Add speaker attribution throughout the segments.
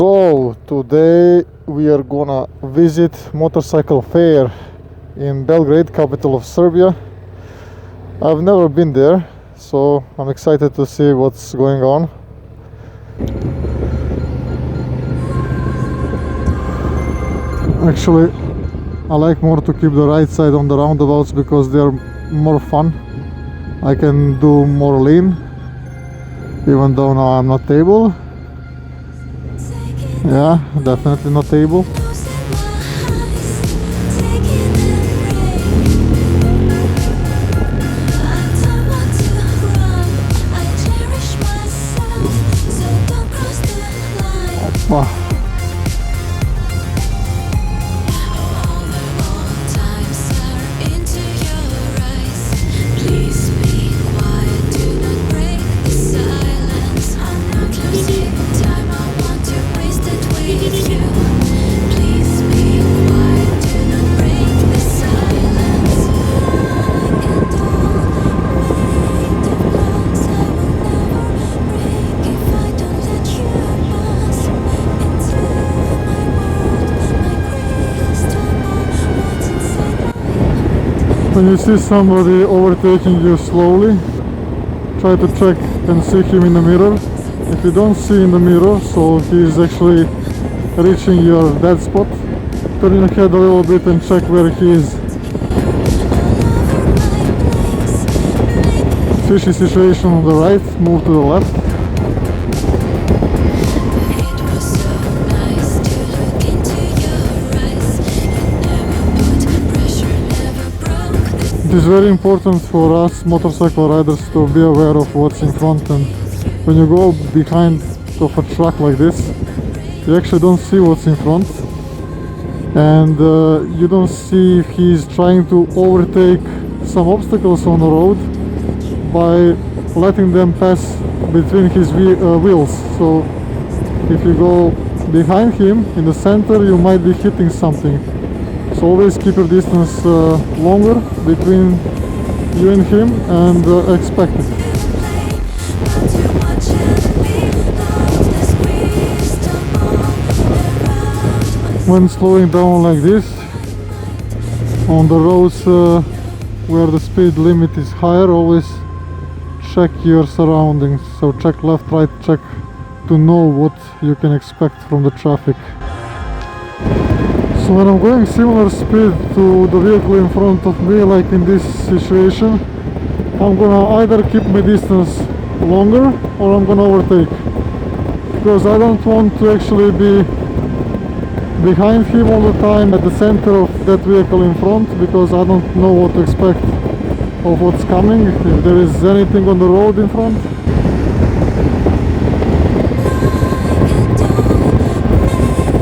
Speaker 1: So today we are gonna visit motorcycle fair in Belgrade, capital of Serbia. I've never been there, so I'm excited to see what's going on. Actually, I like more to keep the right side on the roundabouts because they're more fun. I can do more lean, even though now I'm not able. Yeah, definitely not able. Wow. When you see somebody overtaking you slowly, try to check and see him in the mirror. If you don't see in the mirror, so he is actually reaching your dead spot, turn your head a little bit and check where he is. Fishy situation on the right, move to the left. It is very important for us motorcycle riders to be aware of what's in front, and when you go behind of a truck like this, you actually don't see what's in front, and you don't see if he's trying to overtake some obstacles on the road by letting them pass between his wheels. So if you go behind him in the center, you might be hitting something. So always keep your distance longer between you and him, and expect it. When slowing down like this on the roads where the speed limit is higher, always check your surroundings. So check left, right, check to know what you can expect from the traffic. So when I'm going similar speed to the vehicle in front of me, like in this situation, I'm gonna either keep my distance longer or I'm gonna overtake, because I don't want to actually be behind him all the time at the center of that vehicle in front, because I don't know what to expect of what's coming, if there is anything on the road in front.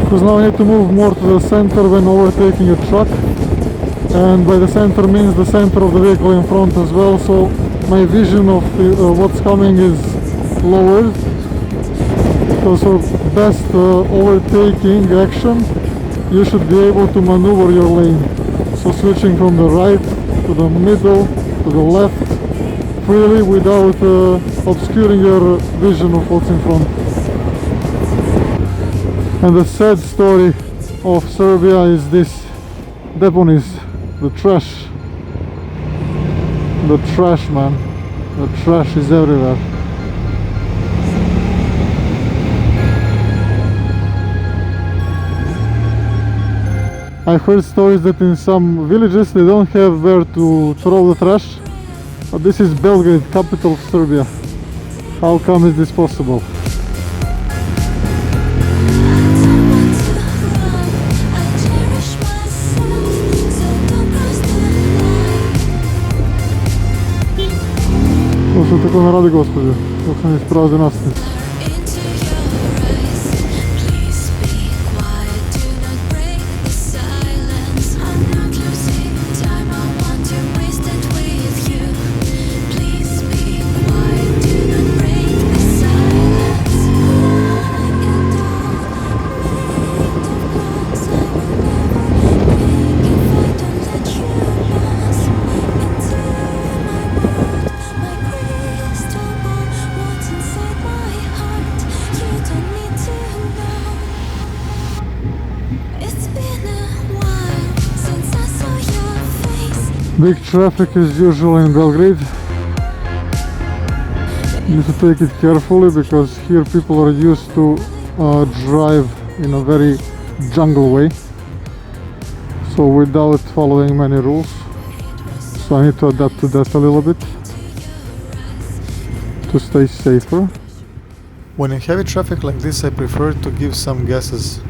Speaker 1: Because now I need to move more to the center when overtaking a truck, and by the center means the center of the vehicle in front as well, so my vision of what's coming is lowered. Because for best overtaking action, you should be able to maneuver your lane. So switching from the right to the middle to the left freely without obscuring your vision of what's in front. And the sad story of Serbia is this: deponis, the trash. The trash, man. The trash is everywhere. I heard stories that in some villages they don't have where to throw the trash, but this is Belgrade, capital of Serbia. How come is this possible? Što tako ne radi, gospođo, dok sam ispravio nastavnicu. Big traffic is usual in Belgrade. You need to take it carefully because here people are used to drive in a very jungle way, so without following many rules. So I need to adapt to that a little bit to stay safer. When in heavy traffic like this, I prefer to give some guesses.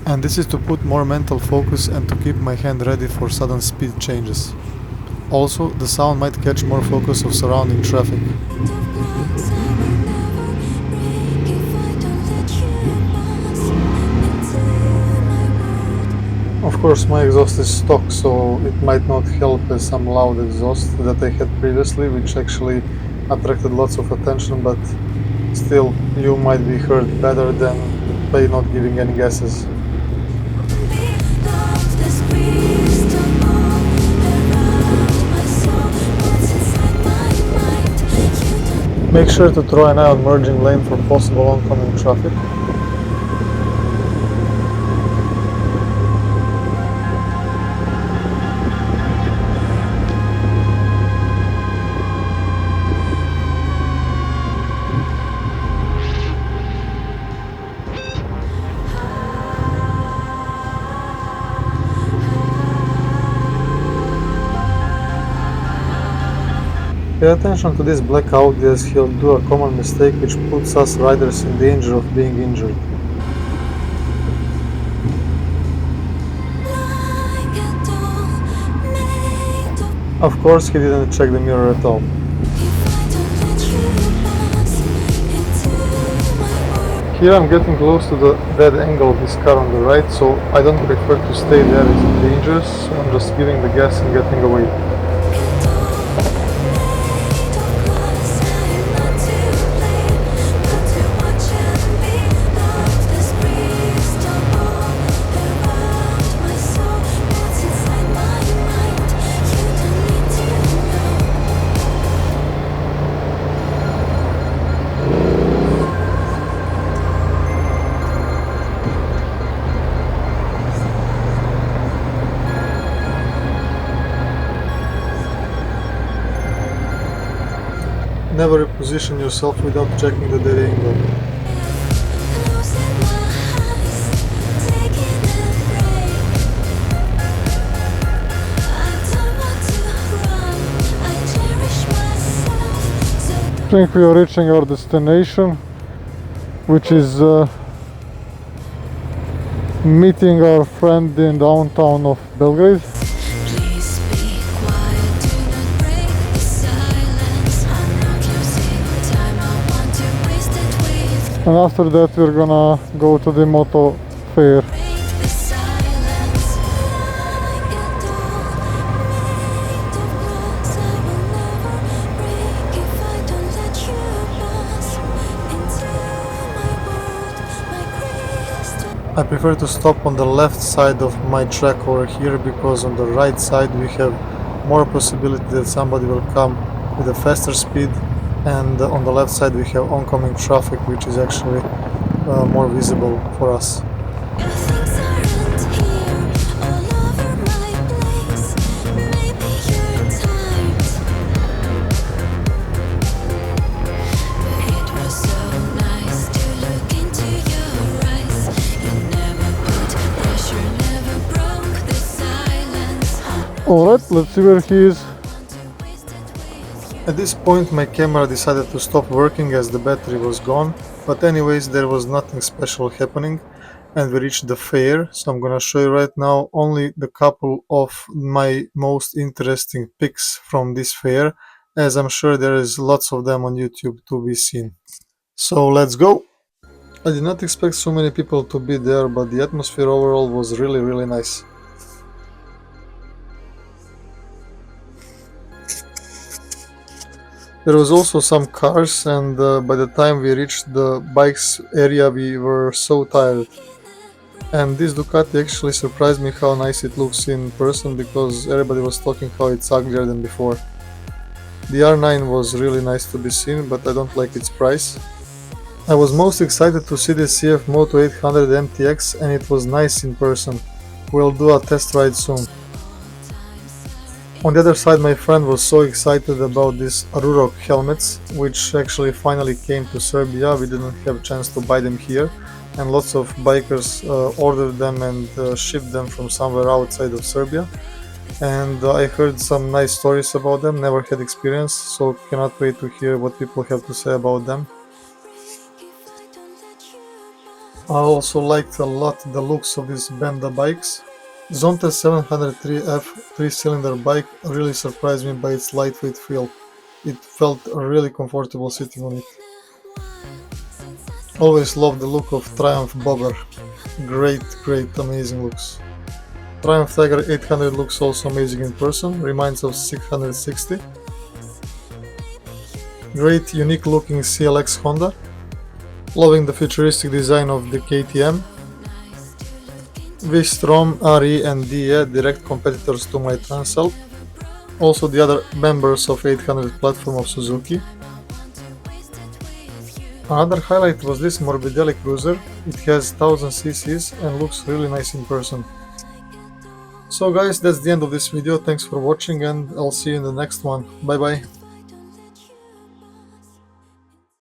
Speaker 1: And this is to put more mental focus and to keep my hand ready for sudden speed changes. Also, the sound might catch more focus of surrounding traffic. Of course, my exhaust is stock, so it might not help as some loud exhaust that I had previously, which actually attracted lots of attention, but still, you might be heard better than by not giving any guesses. Make sure to throw an eye on merging lane for possible oncoming traffic. Pay attention to this black Audi as he'll do a common mistake which puts us riders in danger of being injured. Of course, he didn't check the mirror at all. Here I'm getting close to the dead angle of this car on the right, so I don't prefer to stay there, it's dangerous, so I'm just giving the gas and getting away. Never reposition yourself without checking the dead angle. I think we are reaching our destination, which is meeting our friend in downtown of Belgrade. And after that we're gonna go to the Moto fair. I prefer to stop on the left side of my track over here because on the right side we have more possibility that somebody will come with a faster speed, and on the left side we have oncoming traffic, which is actually more visible for us. Alright, let's see where he is. At this point my camera decided to stop working as the battery was gone, but anyways there was nothing special happening and we reached the fair, so I'm gonna show you right now only the couple of my most interesting pics from this fair, as I'm sure there is lots of them on YouTube to be seen. So let's go! I did not expect so many people to be there, but the atmosphere overall was really nice. There was also some cars, and by the time we reached the bikes area we were so tired. And this Ducati actually surprised me how nice it looks in person, because everybody was talking how it's uglier than before. The R9 was really nice to be seen, but I don't like its price. I was most excited to see the CF Moto 800 MTX, and it was nice in person. We'll do a test ride soon. On the other side, my friend was so excited about these Rurok helmets, which actually finally came to Serbia. We didn't have a chance to buy them here, and lots of bikers ordered them and shipped them from somewhere outside of Serbia. And I heard some nice stories about them, never had experience, so cannot wait to hear what people have to say about them. I also liked a lot the looks of these Benda bikes. Zonta 703F 3-cylinder bike really surprised me by its lightweight feel. It felt really comfortable sitting on it. Always loved the look of Triumph Bobber. Great, amazing looks. Triumph Tiger 800 looks also amazing in person, reminds of 660. Great, unique looking CLX Honda. Loving the futuristic design of the KTM. V-Strom, RE and DE, direct competitors to my Transalp. Also the other members of 800 platform of Suzuki. Another highlight was this Morbidelli Cruiser. It has 1000 cc's and looks really nice in person. So guys, that's the end of this video. Thanks for watching and I'll see you in the next one. Bye bye.